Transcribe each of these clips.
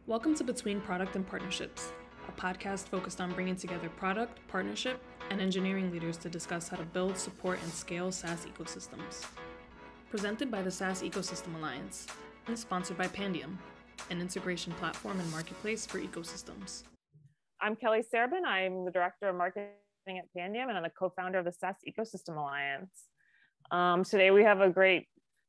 Welcome to Between Product and Partnerships, a podcast focused on bringing together product, partnership, and engineering leaders to discuss how to build, support, and scale SaaS ecosystems. Presented by the SaaS Ecosystem Alliance and sponsored by Pandium, an integration platform and marketplace for ecosystems. I'm Kelly Serban. I'm the Director of Marketing at Pandium, and I'm the co-founder of the SaaS Ecosystem Alliance. Today we have a great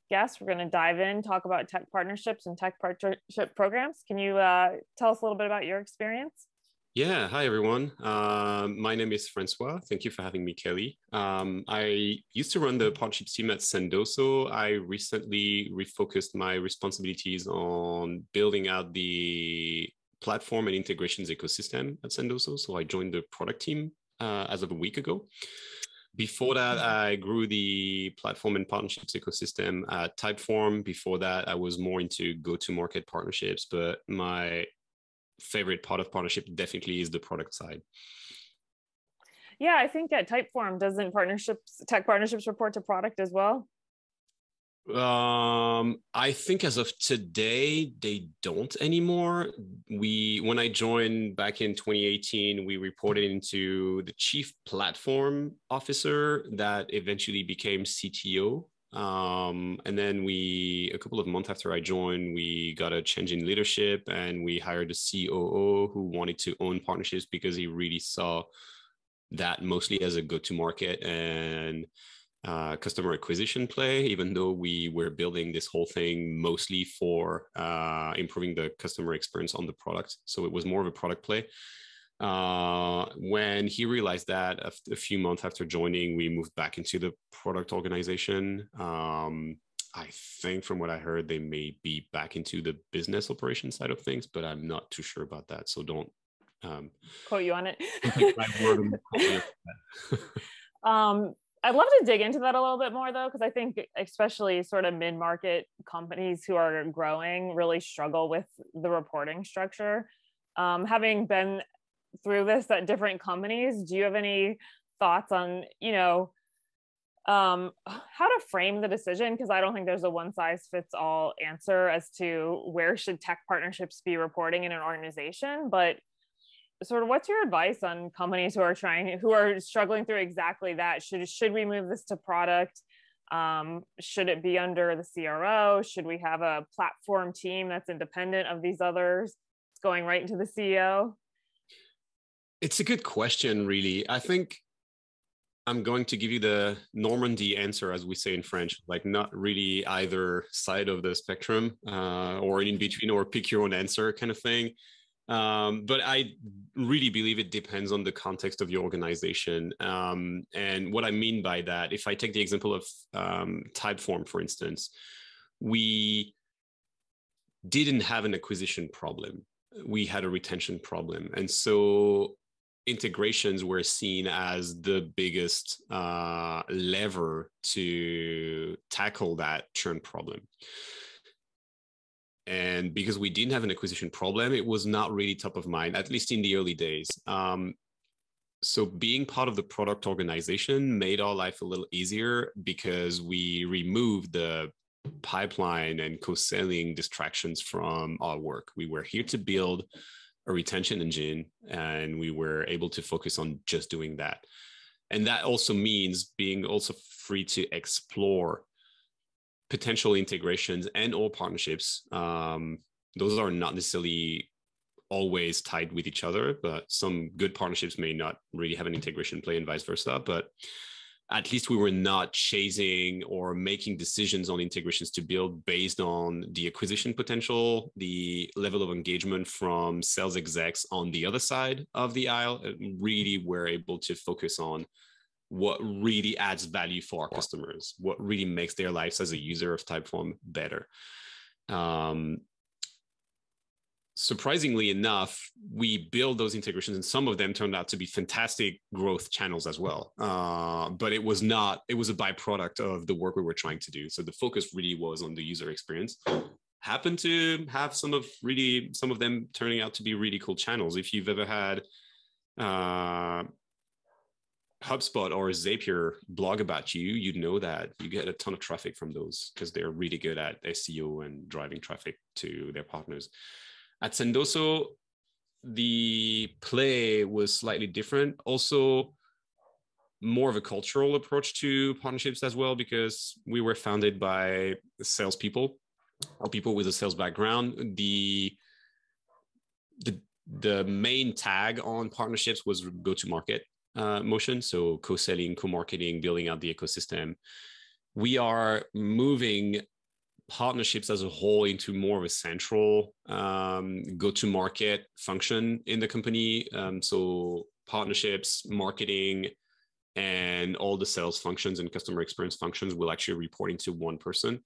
guest. We're going to dive in, talk about tech partnerships and tech partnership programs. Can you tell us a little bit about your experience? Yeah, hi everyone. My name is Francois. Thank you for having me, Kelly. I used to run the partnerships team at Sendoso. I recently refocused my responsibilities on building out the platform and integrations ecosystem at Sendoso. So I joined the product team as of a week ago. Before that, I grew the platform and partnerships ecosystem at Typeform. Before that, I was more into go-to-market partnerships, but my favorite part of partnership definitely is the product side. Yeah, I think at Typeform, doesn't tech partnerships report to product as well? I think as of today, they don't anymore. When I joined back in 2018, we reported into the chief platform officer that eventually became CTO. And then a couple of months after I joined, we got a change in leadership and we hired a COO who wanted to own partnerships because he really saw that mostly as a go-to-market and customer acquisition play, even though we were building this whole thing mostly for improving the customer experience on the product. So it was more of a product play. When he realized that a few months after joining, we moved back into the product organization. I think from what I heard, they may be back into the business operation side of things, but I'm not too sure about that. So don't quote you on it. My word I'd love to dig into that a little bit more though, because I think especially sort of mid-market companies who are growing really struggle with the reporting structure. Having been through this at different companies, do you have any thoughts on, how to frame the decision? Because I don't think there's a one-size-fits-all answer as to where should tech partnerships be reporting in an organization, but sort of what's your advice on companies who are struggling through exactly that? Should we move this to product? Should it be under the CRO? Should we have a platform team that's independent of these others? It's going right into the CEO. It's a good question, really. I think I'm going to give you the Normandy answer, as we say in French, like not really either side of the spectrum or in between, or pick your own answer kind of thing. But I really believe it depends on the context of your organization. And what I mean by that, if I take the example of Typeform, for instance, we didn't have an acquisition problem. We had a retention problem. And so integrations were seen as the biggest lever to tackle that churn problem. And because we didn't have an acquisition problem, it was not really top of mind, at least in the early days. So being part of the product organization made our life a little easier because we removed the pipeline and co-selling distractions from our work. We were here to build a retention engine, and we were able to focus on just doing that. And that also means being also free to explore potential integrations and or partnerships. Those are not necessarily always tied with each other, but some good partnerships may not really have an integration play and vice versa. But at least we were not chasing or making decisions on integrations to build based on the acquisition potential, the level of engagement from sales execs on the other side of the aisle. Really, we're able to focus on what really adds value for our customers, what really makes their lives as a user of Typeform better. Surprisingly enough, we build those integrations and some of them turned out to be fantastic growth channels as well. But it was a byproduct of the work we were trying to do. So the focus really was on the user experience. Happened to have some of them turning out to be really cool channels. If you've ever had HubSpot or Zapier blog about you, you'd know that you get a ton of traffic from those because they're really good at SEO and driving traffic to their partners. At Sendoso, the play was slightly different. Also, more of a cultural approach to partnerships as well, because we were founded by salespeople or people with a sales background. The main tag on partnerships was go-to-market motion, so co-selling, co-marketing, building out the ecosystem. We are moving partnerships as a whole into more of a central go-to-market function in the company. So partnerships, marketing, and all the sales functions and customer experience functions will actually report into one person,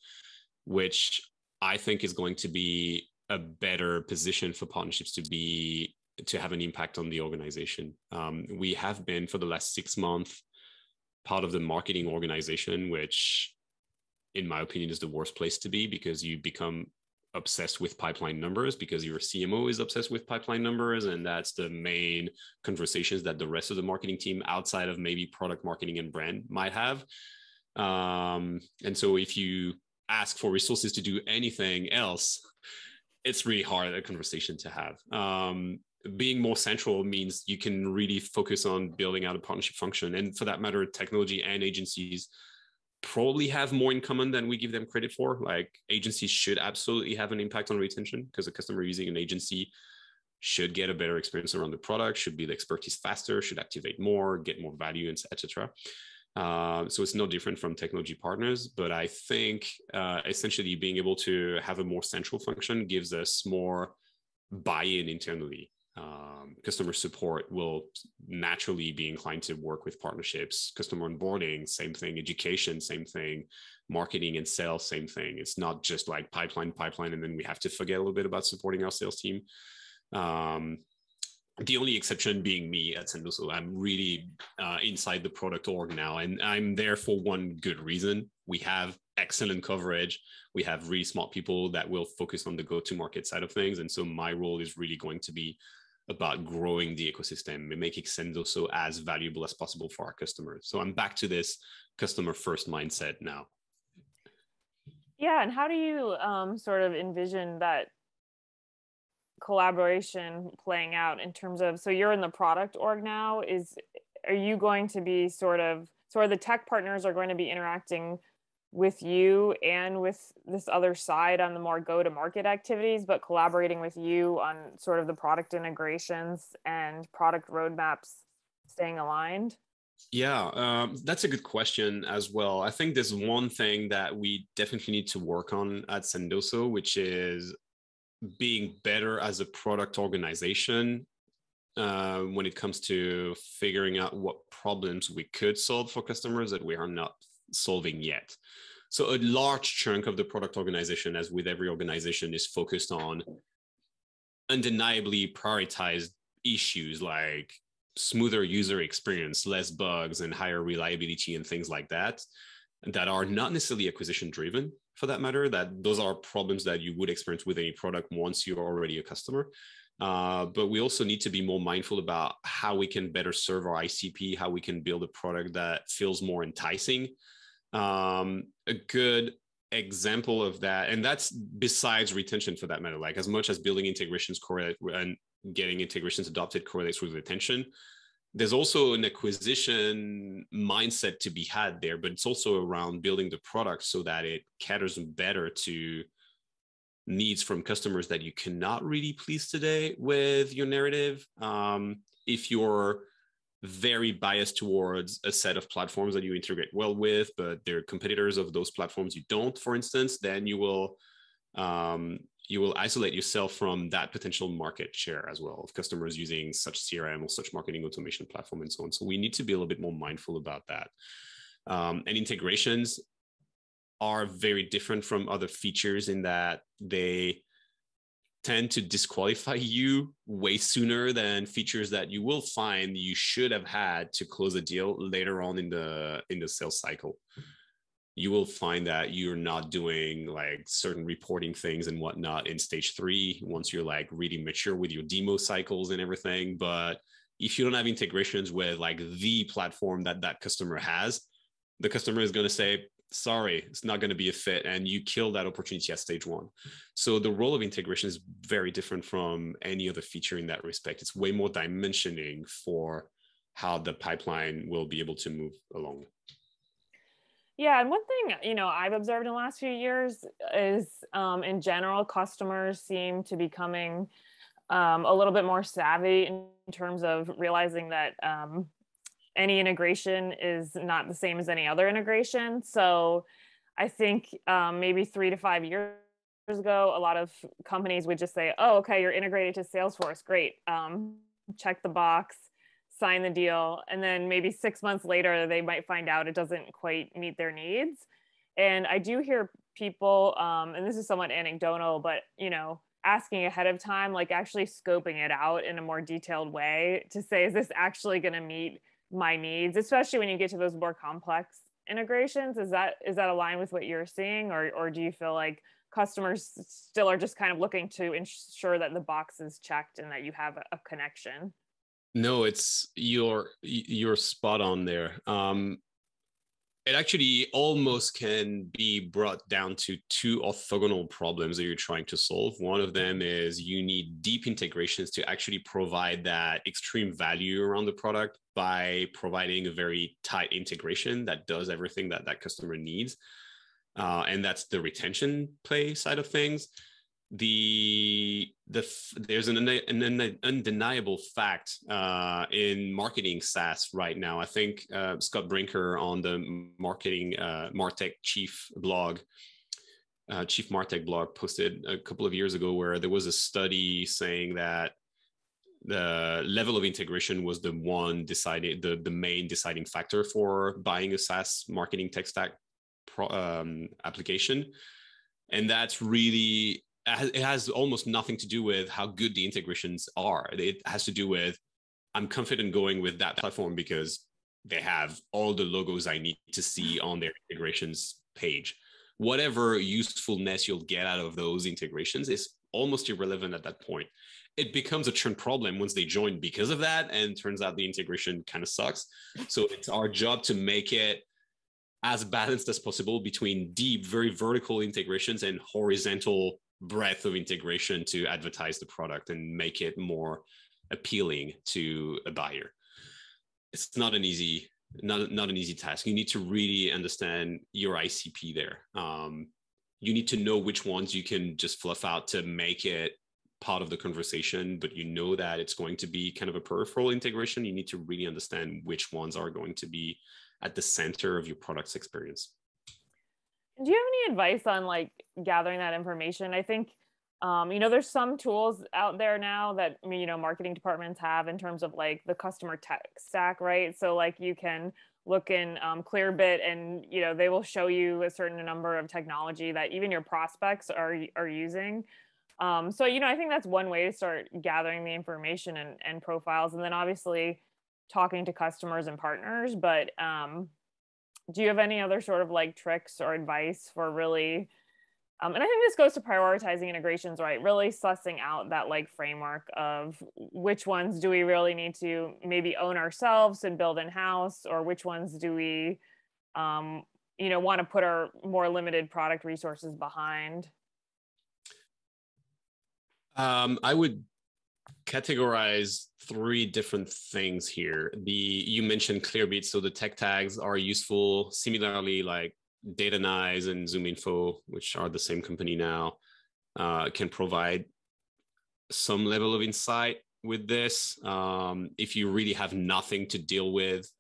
which I think is going to be a better position for partnerships to have an impact on the organization. We have been, for the last 6 months, part of the marketing organization, which in my opinion is the worst place to be, because you become obsessed with pipeline numbers because your CMO is obsessed with pipeline numbers. And that's the main conversations that the rest of the marketing team outside of maybe product marketing and brand might have. And so if you ask for resources to do anything else, it's really hard a conversation to have. Being more central means you can really focus on building out a partnership function. And for that matter, technology and agencies probably have more in common than we give them credit for. Like, agencies should absolutely have an impact on retention, because a customer using an agency should get a better experience around the product, should build expertise faster, should activate more, get more value, etc. So it's no different from technology partners, but I think essentially being able to have a more central function gives us more buy-in internally. Customer support will naturally be inclined to work with partnerships. Customer onboarding, same thing. Education, same thing. Marketing and sales, same thing. It's not just like pipeline, and then we have to forget a little bit about supporting our sales team. The only exception being me at Sendoso. I'm really inside the product org now, and I'm there for one good reason. We have excellent coverage. We have really smart people that will focus on the go-to-market side of things. And so my role is really going to be about growing the ecosystem and making Sendoso as valuable as possible for our customers. So I'm back to this customer first mindset now. Yeah, and how do you sort of envision that collaboration playing out in terms of, so you're in the product org now, are you going to be sort of the tech partners are going to be interacting with you and with this other side on the more go-to-market activities, but collaborating with you on sort of the product integrations and product roadmaps staying aligned? Yeah, that's a good question as well. I think there's one thing that we definitely need to work on at Sendoso, which is being better as a product organization when it comes to figuring out what problems we could solve for customers that we are not solving yet. So a large chunk of the product organization, as with every organization, is focused on undeniably prioritized issues like smoother user experience, less bugs, and higher reliability and things like that, that are not necessarily acquisition driven, for that matter. That those are problems that you would experience with any product once you're already a customer. But we also need to be more mindful about how we can better serve our ICP, how we can build a product that feels more enticing. A good example of that, and that's besides retention for that matter, like as much as building integrations correlate and getting integrations adopted correlates with retention, there's also an acquisition mindset to be had there, but it's also around building the product so that it caters better to needs from customers that you cannot really please today with your narrative. If you're very biased towards a set of platforms that you integrate well with, but they're competitors of those platforms you don't, for instance, then you will isolate yourself from that potential market share as well of customers using such CRM or such marketing automation platform and so on. So we need to be a little bit more mindful about that. And integrations are very different from other features in that they tend to disqualify you way sooner than features that you will find you should have had to close a deal later on in the sales cycle. You will find that you're not doing like certain reporting things and whatnot in stage 3 once you're like really mature with your demo cycles and everything. But if you don't have integrations with like the platform that customer has, the customer is going to say, sorry, it's not going to be a fit, and you kill that opportunity at stage one. So the role of integration is very different from any other feature in that respect. It's way more dimensioning for how the pipeline will be able to move along. Yeah, and one thing, I've observed in the last few years is, in general, customers seem to be becoming a little bit more savvy in terms of realizing that any integration is not the same as any other integration. So I think maybe 3 to 5 years ago, a lot of companies would just say, oh, okay, you're integrated to Salesforce. Great. Check the box, sign the deal. And then maybe 6 months later, they might find out it doesn't quite meet their needs. And I do hear people, and this is somewhat anecdotal, but, asking ahead of time, like actually scoping it out in a more detailed way to say, is this actually going to meet my needs, especially when you get to those more complex integrations? Is that aligned with what you're seeing, or do you feel like customers still are just kind of looking to ensure that the box is checked and that you have a connection? No, you're spot on there. It actually almost can be brought down to two orthogonal problems that you're trying to solve. One of them is you need deep integrations to actually provide that extreme value around the product by providing a very tight integration that does everything that that customer needs. And that's the retention play side of things. There's an undeniable fact in marketing SaaS right now. I think Scott Brinker on the marketing Martech Chief Martech blog posted a couple of years ago where there was a study saying that the level of integration was the main deciding factor for buying a SaaS marketing tech stack application. And that's really, it has almost nothing to do with how good the integrations are. It has to do with, I'm confident going with that platform because they have all the logos I need to see on their integrations page. Whatever usefulness you'll get out of those integrations is almost irrelevant at that point. It becomes a churn problem once they join because of that, and turns out the integration kind of sucks. So it's our job to make it as balanced as possible between deep, very vertical integrations and horizontal breadth of integration to advertise the product and make it more appealing to a buyer. It's not an easy task. You need to really understand your ICP there. You need to know which ones you can just fluff out to make it part of the conversation, but you know that it's going to be kind of a peripheral integration. You need to really understand which ones are going to be at the center of your product's experience. Do you have any advice on like gathering that information? I think, there's some tools out there now that, marketing departments have in terms of like the customer tech stack, right? So like you can look in Clearbit and, they will show you a certain number of technology that even your prospects are using. So, I think that's one way to start gathering the information and profiles. And then obviously talking to customers and partners, but do you have any other sort of like tricks or advice for really, and I think this goes to prioritizing integrations, right? Really sussing out that like framework of which ones do we really need to maybe own ourselves and build in-house, or which ones do we, want to put our more limited product resources behind? I would categorize 3 different things here. You mentioned Clearbit, so the tech tags are useful. Similarly, like Datanyze and ZoomInfo, which are the same company now, can provide some level of insight with this. If you really have nothing to deal with,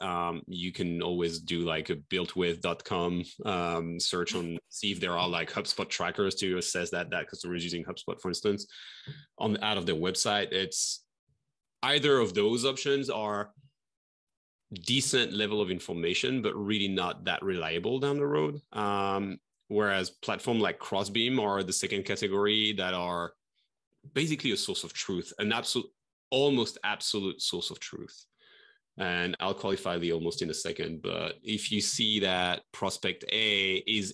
you can always do like a builtwith.com search on, see if there are like HubSpot trackers to assess that customer is using HubSpot, for instance, out of their website. It's either of those options are decent level of information, but really not that reliable down the road. Whereas platform like Crossbeam are the second category that are basically a source of truth, an almost absolute source of truth. And I'll qualify the almost in a second, but if you see that prospect A is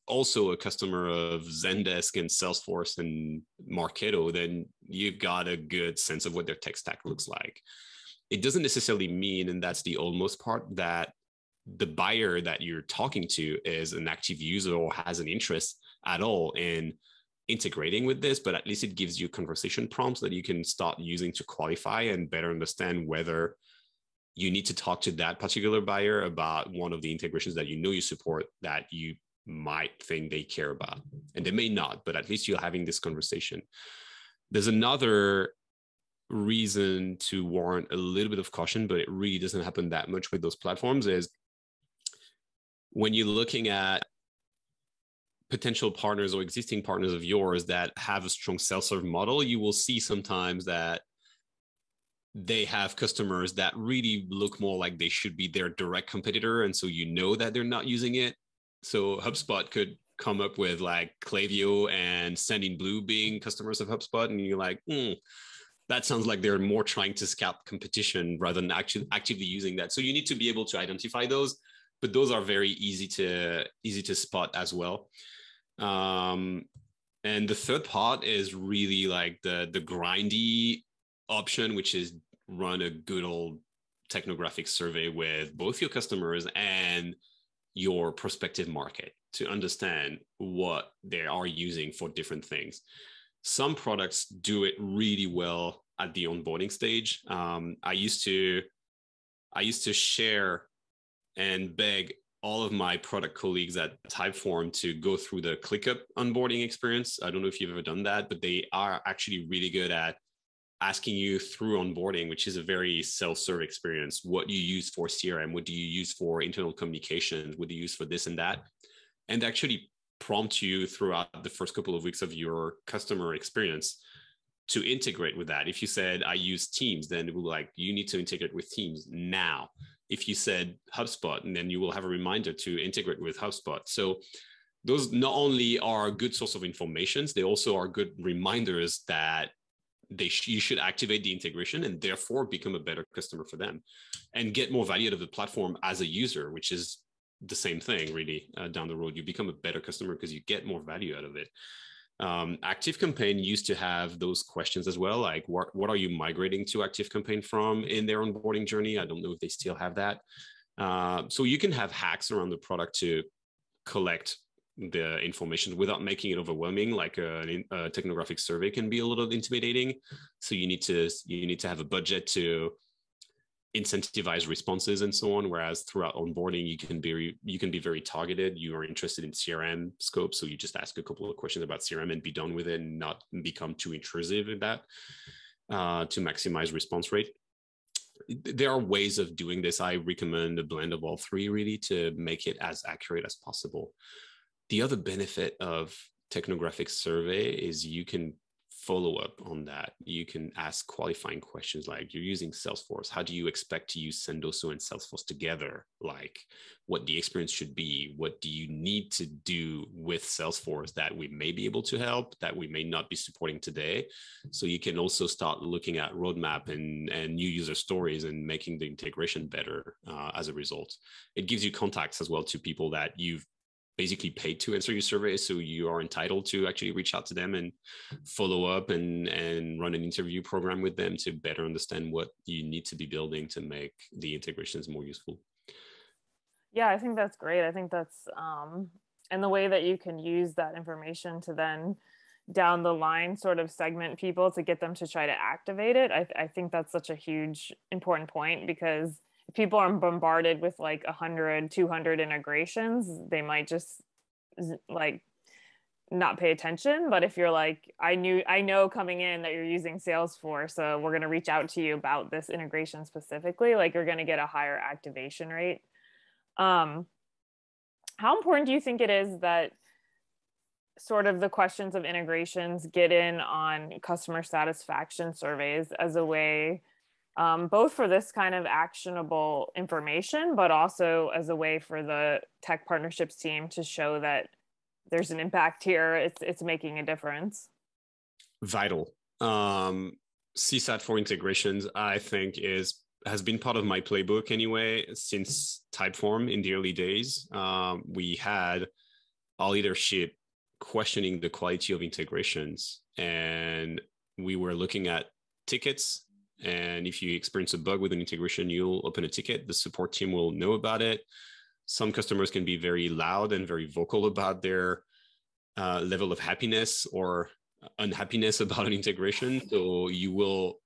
also a customer of Zendesk and Salesforce and Marketo, then you've got a good sense of what their tech stack looks like. It doesn't necessarily mean, and that's the almost part, that the buyer that you're talking to is an active user or has an interest at all in integrating with this, but at least it gives you conversation prompts that you can start using to qualify and better understand whether you need to talk to that particular buyer about one of the integrations that you support that you might think they care about. And they may not, but at least you're having this conversation. There's another reason to warrant a little bit of caution, but it really doesn't happen that much with those platforms, is when you're looking at potential partners or existing partners of yours that have a strong self-serve model, you will see sometimes that they have customers that really look more like they should be their direct competitor. And so you know that they're not using it. So HubSpot could come up with like Klaviyo and Sendinblue being customers of HubSpot. And you're like, that sounds like they're more trying to scalp competition rather than actually actively using that. So you need to be able to identify those, but those are very easy to spot as well. And the third part is really like the grindy option, which is run a good old technographic survey with both your customers and your prospective market to understand what they are using for different things. Some products do it really well at the onboarding stage. I used to share and beg all of my product colleagues at Typeform to go through the ClickUp onboarding experience. I don't know if you've ever done that, but they are actually really good at asking you through onboarding, which is a very self-serve experience. What do you use for CRM? What do you use for internal communications? What do you use for this and that? And actually prompt you throughout the first couple of weeks of your customer experience to integrate with that. If you said, I use Teams, then it will like, you need to integrate with Teams now. If you said HubSpot, and then you will have a reminder to integrate with HubSpot. So those not only are a good source of information, they also are good reminders that you should activate the integration and therefore become a better customer for them and get more value out of the platform as a user, which is the same thing really. Down the road, you become a better customer because you get more value out of it. ActiveCampaign used to have those questions as well, like what are you migrating to ActiveCampaign from in their onboarding journey? I don't know if they still have that. So you can have hacks around the product to collect the information without making it overwhelming. Like a technographic survey can be a little intimidating. So you need to have a budget to incentivize responses and so on. Whereas throughout onboarding, you can be very targeted. You are interested in CRM scope, so you just ask a couple of questions about CRM and be done with it, and not become too intrusive in that to maximize response rate. There are ways of doing this. I recommend a blend of all three really to make it as accurate as possible. The other benefit of technographic survey is you can follow up on that. You can ask qualifying questions like, you're using Salesforce. How do you expect to use Sendoso and Salesforce together? Like what the experience should be. What do you need to do with Salesforce that we may be able to help, that we may not be supporting today? So you can also start looking at roadmap and new user stories and making the integration better as a result. It gives you contacts as well to people that you've basically paid to answer your survey. So you are entitled to actually reach out to them and follow up and run an interview program with them to better understand what you need to be building to make the integrations more useful. Yeah, I think that's great. I think that's, and the way that you can use that information to then down the line sort of segment people to get them to try to activate it. I think that's such a huge important point, because if people are bombarded with like 100, 200 integrations, they might just like not pay attention. But if you're like, I know coming in that you're using Salesforce, so we're going to reach out to you about this integration specifically, like you're going to get a higher activation rate. How important do you think it is that sort of the questions of integrations get in on customer satisfaction surveys as a way, both for this kind of actionable information, but also as a way for the tech partnerships team to show that there's an impact here, it's making a difference? Vital. CSAT for integrations, I think, has been part of my playbook anyway since Typeform in the early days. We had our leadership questioning the quality of integrations, and we were looking at tickets. And if you experience a bug with an integration, you'll open a ticket. The support team will know about it. some customers can be very loud and very vocal about their level of happiness or unhappiness about an integration. So you will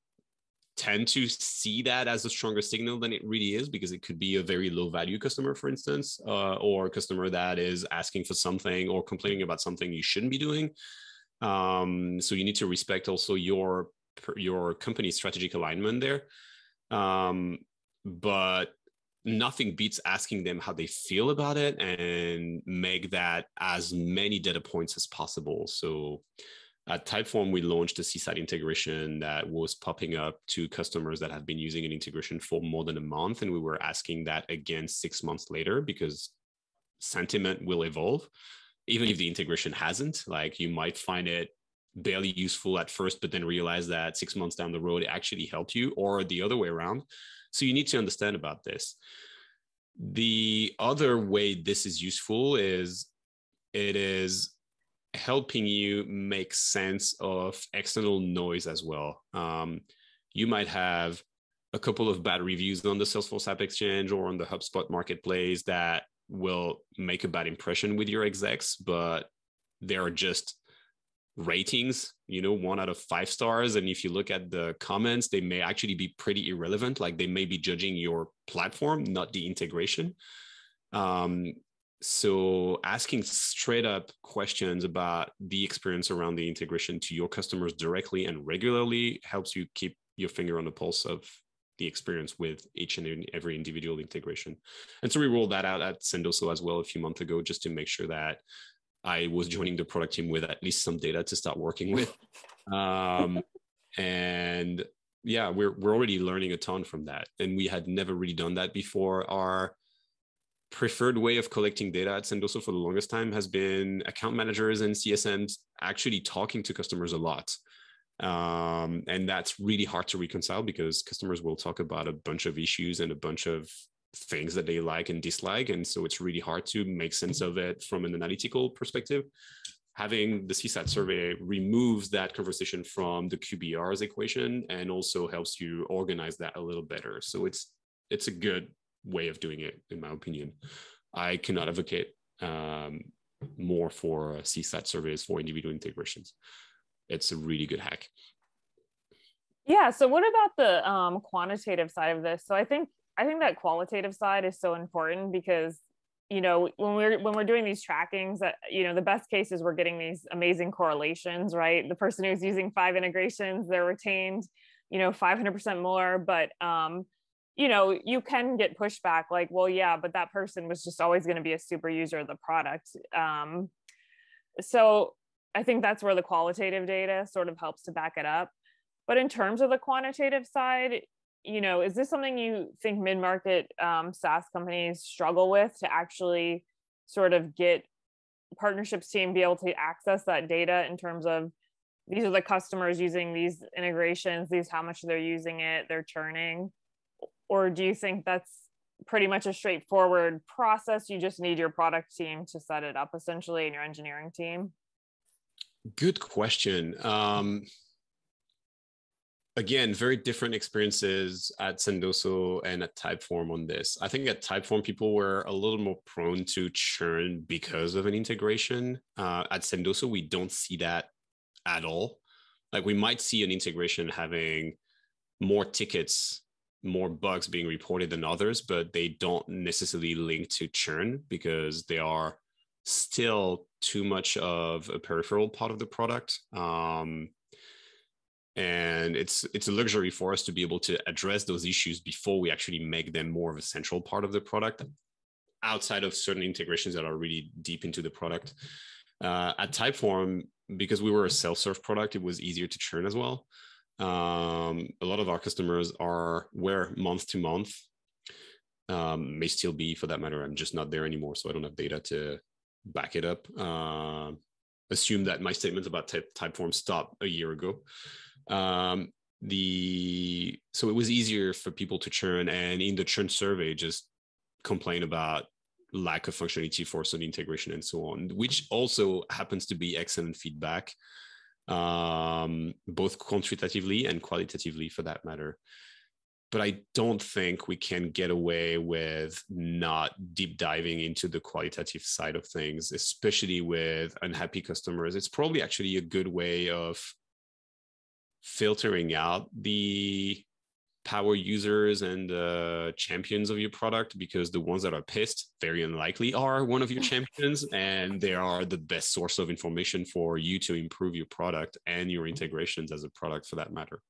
tend to see that as a stronger signal than it really is, because it could be a very low value customer, for instance, or a customer that is asking for something or complaining about something you shouldn't be doing. So you need to respect also your company's strategic alignment there. But nothing beats asking them how they feel about it and make that as many data points as possible. So at Typeform, we launched a CSAT integration that was popping up to customers that had been using an integration for more than a month. And we were asking that again 6 months later, because sentiment will evolve. Even if the integration hasn't, like you might find it barely useful at first, but then realize that 6 months down the road, it actually helped you, or the other way around. So you need to understand about this. The other way this is useful is it is helping you make sense of external noise as well. You might have a couple of bad reviews on the Salesforce App Exchange or on the HubSpot marketplace that will make a bad impression with your execs, but they are just ratings, 1 out of 5 stars. And if you look at the comments, they may actually be pretty irrelevant. Like they may be judging your platform, not the integration. So asking straight up questions about the experience around the integration to your customers directly and regularly helps you keep your finger on the pulse of the experience with each and every individual integration. And so we rolled that out at Sendoso as well a few months ago, just to make sure that I was joining the product team with at least some data to start working with. And yeah, we're already learning a ton from that. And we had never really done that before. Our preferred way of collecting data at Sendoso for the longest time has been account managers and CSMs actually talking to customers a lot. And that's really hard to reconcile, because customers will talk about a bunch of issues and a bunch of things that they like and dislike. And so it's really hard to make sense of it from an analytical perspective. Having the CSAT survey removes that conversation from the QBR's equation and also helps you organize that a little better. So it's a good way of doing it, in my opinion. I cannot advocate more for CSAT surveys for individual integrations. It's a really good hack. Yeah. So what about the quantitative side of this? So I think that qualitative side is so important, because when we're doing these trackings, that the best case is we're getting these amazing correlations, right? The person who's using 5 integrations, they're retained 500% more, but you can get pushback like, well, yeah, but that person was just always going to be a super user of the product. So I think that's where the qualitative data sort of helps to back it up. But in terms of the quantitative side, is this something you think mid-market SaaS companies struggle with, to actually sort of get partnerships team be able to access that data in terms of, these are the customers using these integrations, these how much they're using it, they're churning? Or do you think that's pretty much a straightforward process? You just need your product team to set it up, essentially, and your engineering team? Good question. Again, very different experiences at Sendoso and at Typeform on this. I think at Typeform, people were a little more prone to churn because of an integration. At Sendoso, we don't see that at all. Like we might see an integration having more tickets, more bugs being reported than others, but they don't necessarily link to churn, because they are still too much of a peripheral part of the product. And it's a luxury for us to be able to address those issues before we actually make them more of a central part of the product, outside of certain integrations that are really deep into the product. At Typeform, because we were a self-serve product, it was easier to churn as well. A lot of our customers were month to month, may still be, for that matter. I'm just not there anymore, so I don't have data to back it up. Assume that my statements about Typeform stopped a year ago. So it was easier for people to churn, and in the churn survey, just complain about lack of functionality for certain integration and so on, which also happens to be excellent feedback, both quantitatively and qualitatively, for that matter. but I don't think we can get away with not deep diving into the qualitative side of things, especially with unhappy customers. It's probably actually a good way of filtering out the power users and champions of your product, because the ones that are pissed very unlikely are one of your champions, and they are the best source of information for you to improve your product and your integrations as a product for that matter.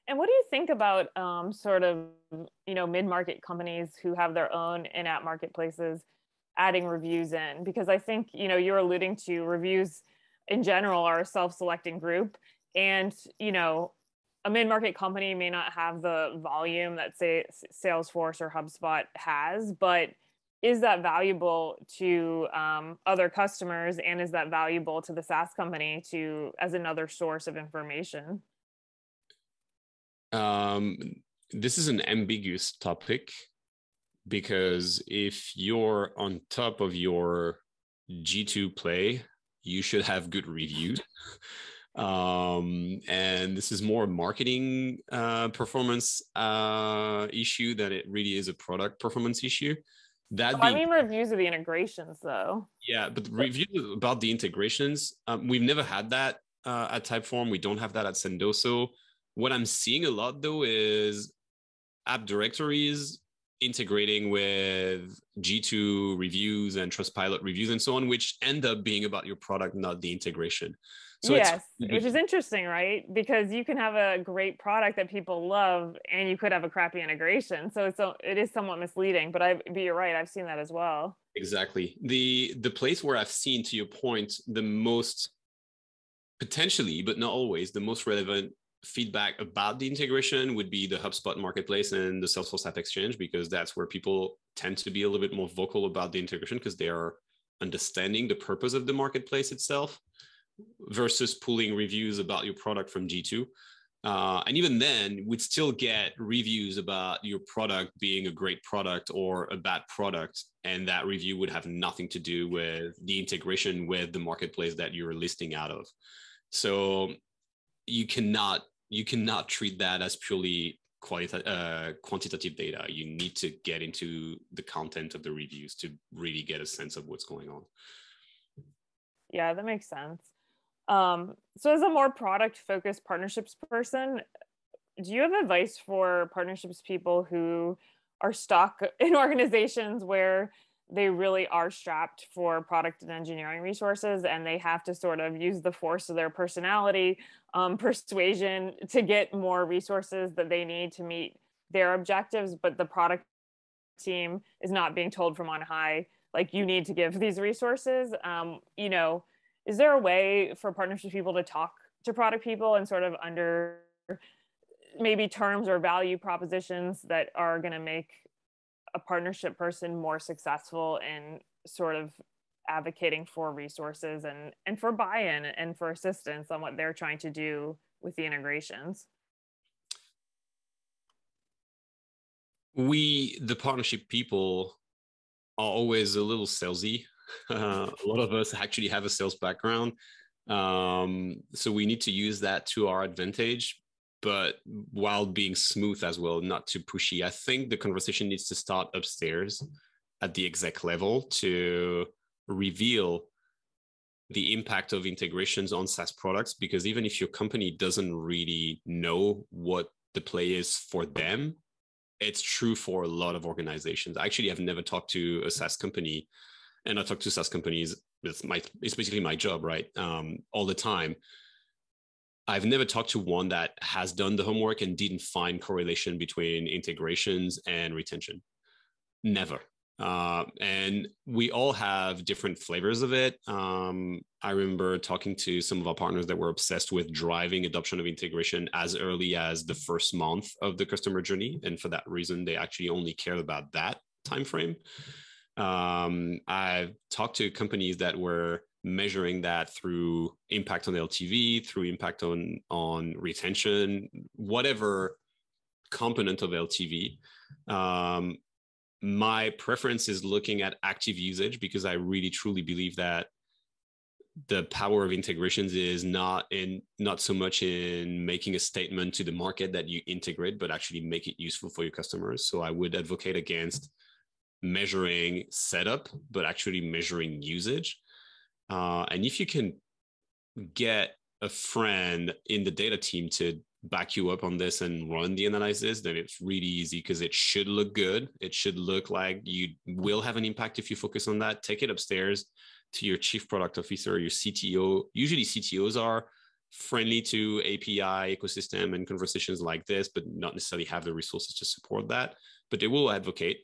And what do you think about sort of, mid-market companies who have their own in-app marketplaces adding reviews in? Because I think, you're alluding to reviews in general are a self-selecting group. And, a mid-market company may not have the volume that, say, Salesforce or HubSpot has, but is that valuable to other customers? And is that valuable to the SaaS company as another source of information? This is an ambiguous topic, because if you're on top of your G2 play, you should have good reviews. And this is more a marketing performance issue than it really is a product performance issue. I mean reviews of the integrations though. Yeah, but reviews about the integrations, we've never had that at Typeform. We don't have that at Sendoso. What I'm seeing a lot though is app directories integrating with G2 reviews and Trustpilot reviews and so on, which end up being about your product, not the integration. So yes, which is interesting, right? Because you can have a great product that people love and you could have a crappy integration. So it is somewhat misleading, but you're right. I've seen that as well. Exactly. The place where I've seen, to your point, the most potentially, but not always, the most relevant feedback about the integration would be the HubSpot marketplace and the Salesforce App Exchange, because that's where people tend to be a little bit more vocal about the integration, because they are understanding the purpose of the marketplace itself, versus pulling reviews about your product from G2. And even then, we'd still get reviews about your product being a great product or a bad product, and that review would have nothing to do with the integration with the marketplace that you're listing out of. So you cannot treat that as purely quantitative data. You need to get into the content of the reviews to really get a sense of what's going on. Yeah, that makes sense. So as a more product-focused partnerships person, do you have advice for partnerships people who are stuck in organizations where they really are strapped for product and engineering resources, and they have to sort of use the force of their personality, persuasion to get more resources that they need to meet their objectives, but the product team is not being told from on high, like, you need to give these resources? Is there a way for partnerships people to talk to product people and sort of under maybe terms or value propositions that are going to make a partnership person more successful in sort of advocating for resources and for buy-in and for assistance on what they're trying to do with the integrations? The partnership people, are always a little salesy. A lot of us actually have a sales background. So we need to use that to our advantage, but while being smooth as well, not too pushy. I think the conversation needs to start upstairs at the exec level to reveal the impact of integrations on SaaS products, because even if your company doesn't really know what the play is for them, it's true for a lot of organizations. Actually, I've never talked to a SaaS company, and I talk to SaaS companies. It's basically my job, right? All the time. I've never talked to one that has done the homework and didn't find correlation between integrations and retention. Never. And we all have different flavors of it. I remember talking to some of our partners that were obsessed with driving adoption of integration as early as the first month of the customer journey. And for that reason, they actually only cared about that timeframe. I've talked to companies that were measuring that through impact on LTV, through impact on retention, whatever component of LTV. My preference is looking at active usage, because I really truly believe that the power of integrations is not so much in making a statement to the market that you integrate, but actually make it useful for your customers. So I would advocate against measuring setup, but actually measuring usage. And if you can get a friend in the data team to back you up on this and run the analysis, then it's really easy because it should look good. It should look like you will have an impact if you focus on that. Take it upstairs to your chief product officer or your CTO. Usually CTOs are friendly to API ecosystem and conversations like this, but not necessarily have the resources to support that, but they will advocate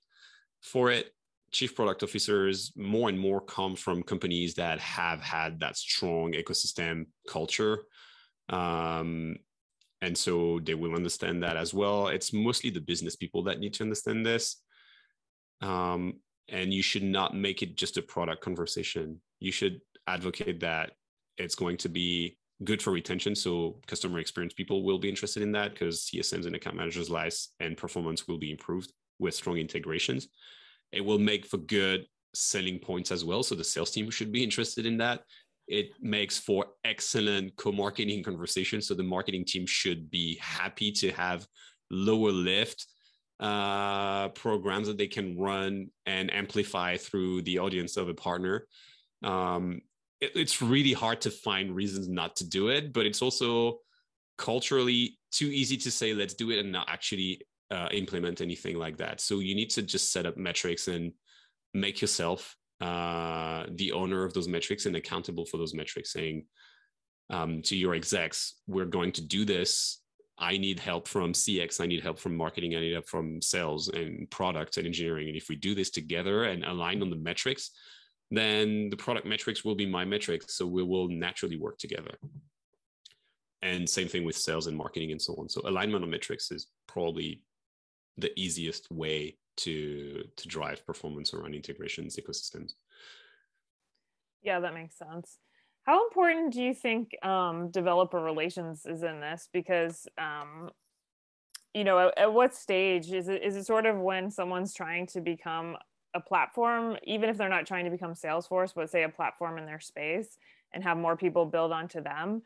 for it. Chief product officers more and more come from companies that have had that strong ecosystem culture. And so they will understand that as well. It's mostly the business people that need to understand this. And you should not make it just a product conversation. You should advocate that it's going to be good for retention. So customer experience people will be interested in that because CSMs and account managers' lives and performance will be improved with strong integrations. It will make for good selling points as well. So the sales team should be interested in that. It makes for excellent co-marketing conversations. So the marketing team should be happy to have lower lift programs that they can run and amplify through the audience of a partner. It's really hard to find reasons not to do it, but it's also culturally too easy to say, let's do it and not actually implement anything like that. So you need to just set up metrics and make yourself the owner of those metrics and accountable for those metrics, saying to your execs, we're going to do this. I need help from CX. I need help from marketing. I need help from sales and product and engineering. And if we do this together and align on the metrics, then the product metrics will be my metrics. So we will naturally work together. And same thing with sales and marketing and so on. So alignment on metrics is probably the easiest way to drive performance around integrations ecosystems. Yeah, that makes sense. How important do you think developer relations is in this? Because at what stage is it sort of when someone's trying to become a platform, even if they're not trying to become Salesforce, but say a platform in their space and have more people build onto them?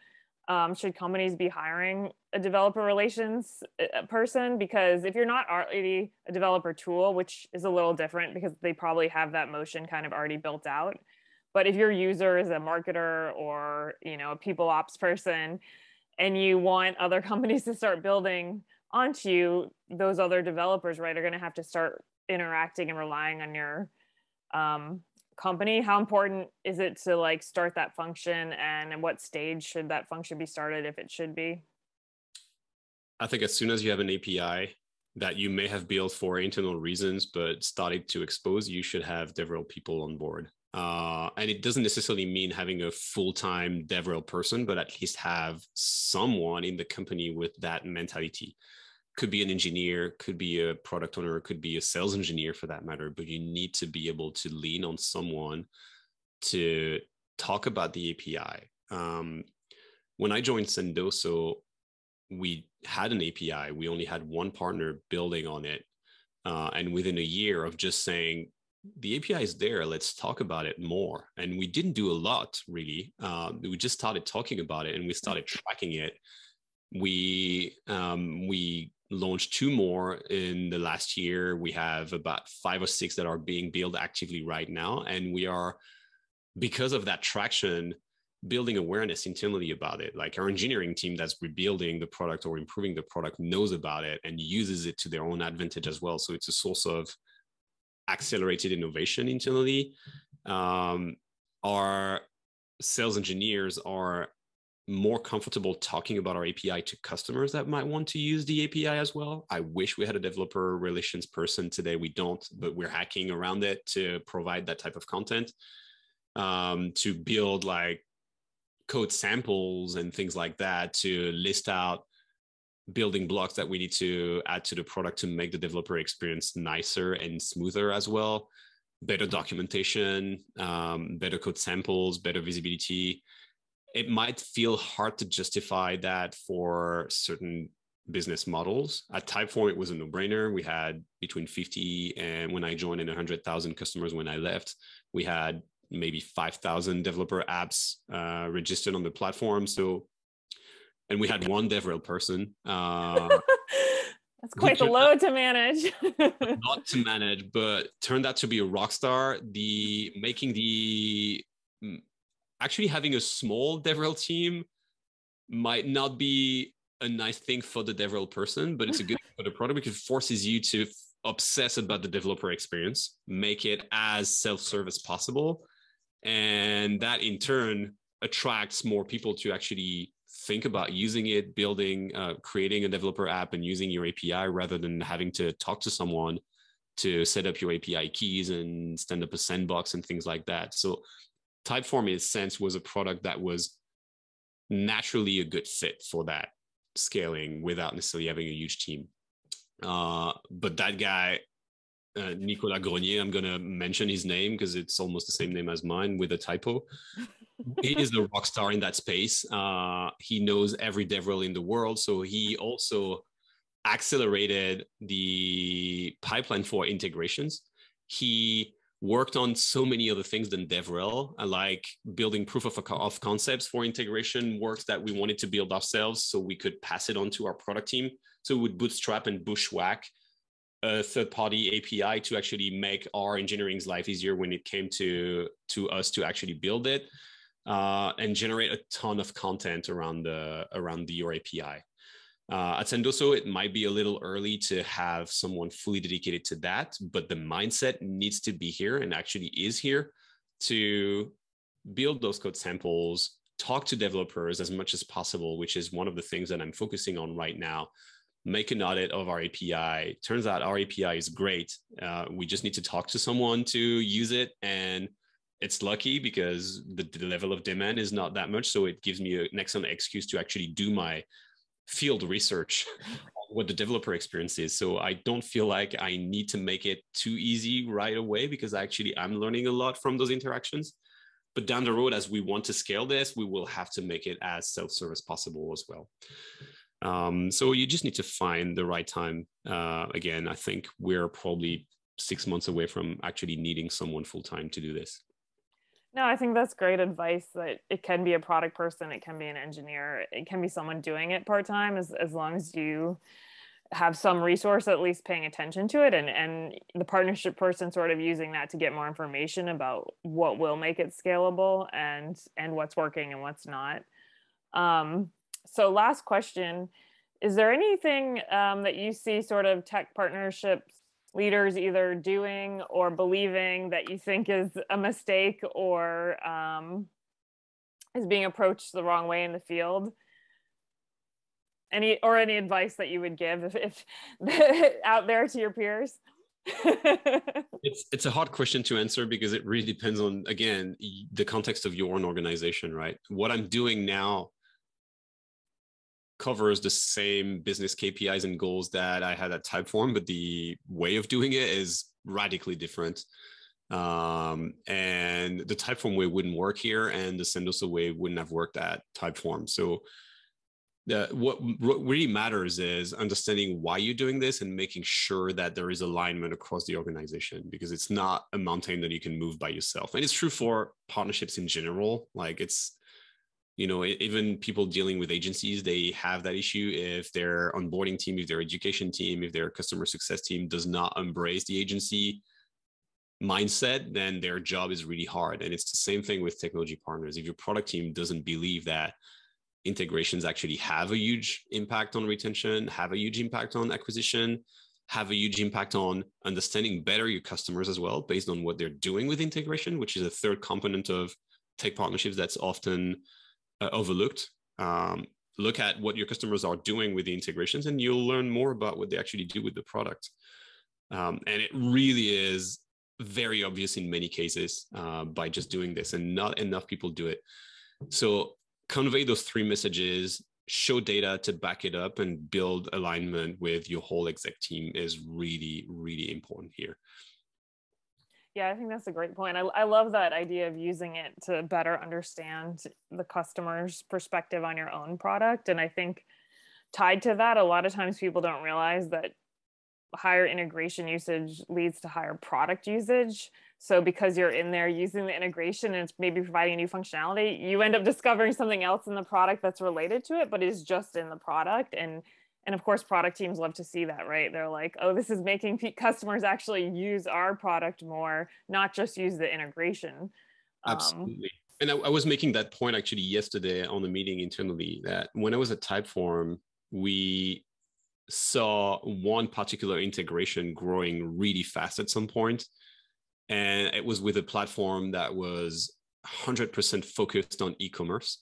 Should companies be hiring a developer relations person? Because if you're not already a developer tool, which is a little different because they probably have that motion kind of already built out. But if your user is a marketer or, a people ops person, and you want other companies to start building onto you, those other developers, right, are going to have to start interacting and relying on your company. How important is it to start that function, and at what stage should that function be started, if it should be? I think as soon as you have an API that you may have built for internal reasons but started to expose, you should have DevRel people on board. And it doesn't necessarily mean having a full-time DevRel person, but at least have someone in the company with that mentality. Could be an engineer, could be a product owner, could be a sales engineer for that matter, but you need to be able to lean on someone to talk about the API. When I joined Sendoso, we had an API. We only had one partner building on it. And within a year of just saying, the API is there, let's talk about it more. And we didn't do a lot, really. We just started talking about it and we started tracking it. We launched 2 more in the last year. We have about 5 or 6 that are being built actively right now. And we are, because of that traction, building awareness internally about it. Like our engineering team that's rebuilding the product or improving the product knows about it and uses it to their own advantage as well. So it's a source of accelerated innovation internally. Our sales engineers are more comfortable talking about our API to customers that might want to use the API as well. I wish we had a developer relations person. Today we don't, but we're hacking around it to provide that type of content, to build code samples and things like that, to list out building blocks that we need to add to the product to make the developer experience nicer and smoother as well. Better documentation, better code samples, better visibility. It might feel hard to justify that for certain business models. At Typeform, it was a no-brainer. We had between 50 and when I joined and 100,000 customers when I left. We had maybe 5,000 developer apps registered on the platform. So, and we had one DevRel person. That's quite the load to manage. Not to manage, but turned out to be a rock star. Actually having a small DevRel team might not be a nice thing for the DevRel person, but it's a good thing for the product because it forces you to obsess about the developer experience, make it as self-serve as possible. And that in turn attracts more people to actually think about using it, building, creating a developer app and using your API rather than having to talk to someone to set up your API keys and stand up a sandbox and things like that. So Typeform, in a sense, was a product that was naturally a good fit for that scaling without necessarily having a huge team. But that guy, Nicolas Grenier, I'm going to mention his name because it's almost the same name as mine with a typo. He is a rock star in that space. He knows every DevRel in the world. So he also accelerated the pipeline for integrations. He worked on so many other things than DevRel, like building proof of concepts for integration works that we wanted to build ourselves so we could pass it on to our product team. So we would bootstrap and bushwhack a third-party API to actually make our engineering's life easier when it came to us to actually build it and generate a ton of content around your API. At Sendoso, it might be a little early to have someone fully dedicated to that, but the mindset needs to be here and actually is here to build those code samples, talk to developers as much as possible, which is one of the things that I'm focusing on right now. Make an audit of our API. Turns out our API is great. We just need to talk to someone to use it. And it's lucky because the level of demand is not that much. So it gives me an excellent excuse to actually do my field research on what the developer experience is. So I don't feel like I need to make it too easy right away because I'm learning a lot from those interactions. But down the road, as we want to scale this, we will have to make it as self-serve as possible as well. So you just need to find the right time. Again, I think we're probably 6 months away from actually needing someone full-time to do this. No, I think that's great advice that it can be a product person, it can be an engineer, it can be someone doing it part-time as long as you have some resource at least paying attention to it and the partnership person sort of using that to get more information about what will make it scalable and what's working and what's not. So last question, is there anything that you see sort of tech partnerships leaders either doing or believing that you think is a mistake or is being approached the wrong way in the field? Any advice that you would give if out there to your peers? It's a hard question to answer because it really depends on, again, the context of your own organization, right? What I'm doing now covers the same business KPIs and goals that I had at Typeform, but the way of doing it is radically different. And the Typeform way wouldn't work here, and the Sendoso way wouldn't have worked at Typeform. So what really matters is understanding why you're doing this and making sure that there is alignment across the organization, because it's not a mountain that you can move by yourself. And it's true for partnerships in general. Like even people dealing with agencies, they have that issue. If their onboarding team, if their education team, if their customer success team does not embrace the agency mindset, then their job is really hard. And it's the same thing with technology partners. If your product team doesn't believe that integrations actually have a huge impact on retention, have a huge impact on acquisition, have a huge impact on understanding better your customers as well, based on what they're doing with integration, which is a third component of tech partnerships that's often overlooked. Look at what your customers are doing with the integrations and you'll learn more about what they actually do with the product. And it really is very obvious in many cases by just doing this, and not enough people do it. So convey those three messages, show data to back it up, and build alignment with your whole exec team is really, really important here. Yeah, I think that's a great point. I love that idea of using it to better understand the customer's perspective on your own product. And I think tied to that, a lot of times people don't realize that higher integration usage leads to higher product usage. So because you're in there using the integration and it's maybe providing new functionality, you end up discovering something else in the product that's related to it, but is just in the product. And of course, product teams love to see that, right? They're like, oh, this is making customers actually use our product more, not just use the integration. Absolutely. And I was making that point actually yesterday on the meeting internally, that when I was at Typeform, we saw one particular integration growing really fast at some point. And it was with a platform that was 100% focused on e-commerce.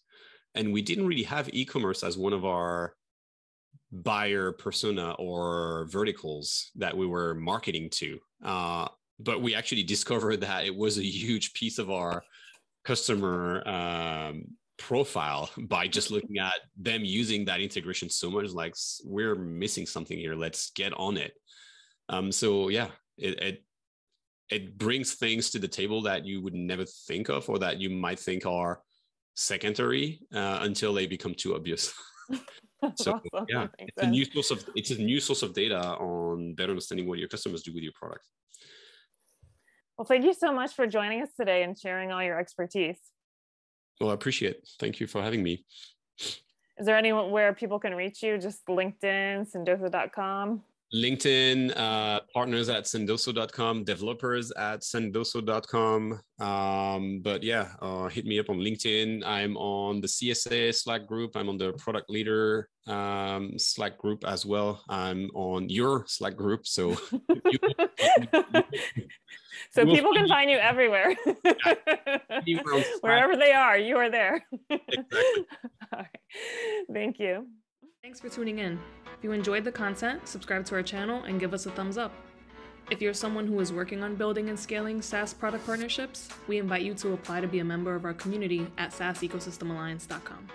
And we didn't really have e-commerce as one of our buyer persona or verticals that we were marketing to. But we actually discovered that it was a huge piece of our customer profile by just looking at them using that integration so much. Like, we're missing something here. Let's get on it. So yeah, it brings things to the table that you would never think of, or that you might think are secondary until they become too obvious. So awesome. yeah, it's a new source of data on better understanding what your customers do with your product. Well, thank you so much for joining us today and sharing all your expertise. Well, I appreciate it. Thank you for having me. Is there anywhere where people can reach you? Just LinkedIn, Sendoso.com? LinkedIn, partners at Sendoso.com, developers at Sendoso.com. But yeah, hit me up on LinkedIn. I'm on the CSA Slack group. I'm on the product leader Slack group as well. I'm on your Slack group. So so people can find you everywhere. Wherever they are, you are there. Exactly. All right. Thank you. Thanks for tuning in. If you enjoyed the content, subscribe to our channel and give us a thumbs up. If you're someone who is working on building and scaling SaaS product partnerships, we invite you to apply to be a member of our community at SaaSEcosystemAlliance.com.